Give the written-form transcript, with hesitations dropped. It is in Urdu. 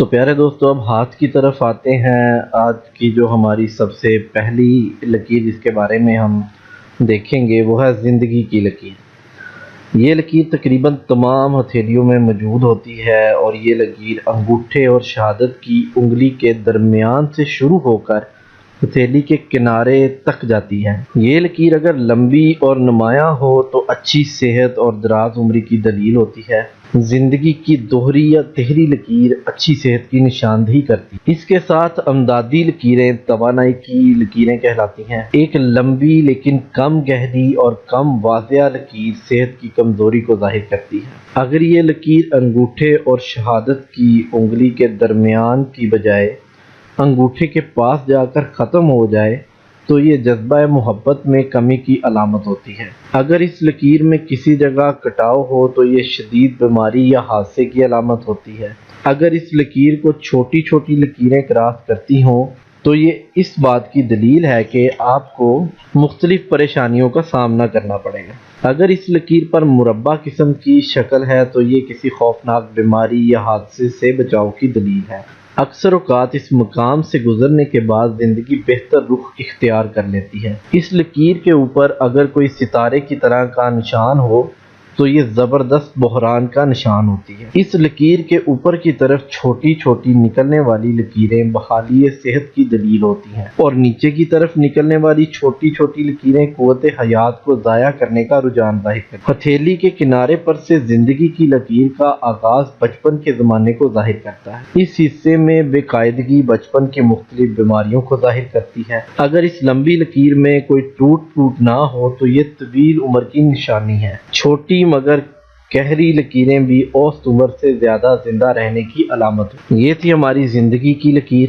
تو پیارے دوستو، اب ہاتھ کی طرف آتے ہیں۔ آج کی جو ہماری سب سے پہلی لکیر جس کے بارے میں ہم دیکھیں گے وہ ہے زندگی کی لکیر۔ یہ لکیر تقریباً تمام ہتھیلیوں میں موجود ہوتی ہے اور یہ لکیر انگوٹھے اور شہادت کی انگلی کے درمیان سے شروع ہو کر ہتھیلی کے کنارے تک جاتی ہے۔ یہ لکیر اگر لمبی اور نمایاں ہو تو اچھی صحت اور دراز عمری کی دلیل ہوتی ہے۔ زندگی کی دوہری یا تہری لکیر اچھی صحت کی نشاندہی کرتی ہے۔ اس کے ساتھ امدادی لکیریں توانائی کی لکیریں کہلاتی ہیں۔ ایک لمبی لیکن کم گہری اور کم واضح لکیر صحت کی کمزوری کو ظاہر کرتی ہے۔ اگر یہ لکیر انگوٹھے اور شہادت کی انگلی کے درمیان کی بجائے انگوٹھے کے پاس جا کر ختم ہو جائے تو یہ جذبہ محبت میں کمی کی علامت ہوتی ہے۔ اگر اس لکیر میں کسی جگہ کٹاؤ ہو تو یہ شدید بیماری یا حادثے کی علامت ہوتی ہے۔ اگر اس لکیر کو چھوٹی چھوٹی لکیریں کراس کرتی ہوں تو یہ اس بات کی دلیل ہے کہ آپ کو مختلف پریشانیوں کا سامنا کرنا پڑے گا۔ اگر اس لکیر پر مربع قسم کی شکل ہے تو یہ کسی خوفناک بیماری یا حادثے سے بچاؤ کی دلیل ہے۔ اکثر اوقات اس مقام سے گزرنے کے بعد زندگی بہتر رخ اختیار کر لیتی ہے۔ اس لکیر کے اوپر اگر کوئی ستارے کی طرح کا نشان ہو تو یہ زبردست بحران کا نشان ہوتی ہے۔ اس لکیر کے اوپر کی طرف چھوٹی چھوٹی نکلنے والی لکیریں بحالی صحت کی دلیل ہوتی ہیں اور نیچے کی طرف نکلنے والی چھوٹی چھوٹی لکیریں قوت حیات کو ضائع کرنے کا رجحان ظاہر کرتی ہیں۔ ہتھیلی کے کنارے پر سے زندگی کی لکیر کا آغاز بچپن کے زمانے کو ظاہر کرتا ہے۔ اس حصے میں بے قاعدگی بچپن کی مختلف بیماریوں کو ظاہر کرتی ہے۔ اگر اس لمبی لکیر میں کوئی ٹوٹ نہ ہو تو یہ طویل عمر کی نشانی ہے۔ چھوٹی مگر گہری لکیریں بھی اوسط عمر سے زیادہ زندہ رہنے کی علامت ہیں۔ یہ تھی ہماری زندگی کی لکیر۔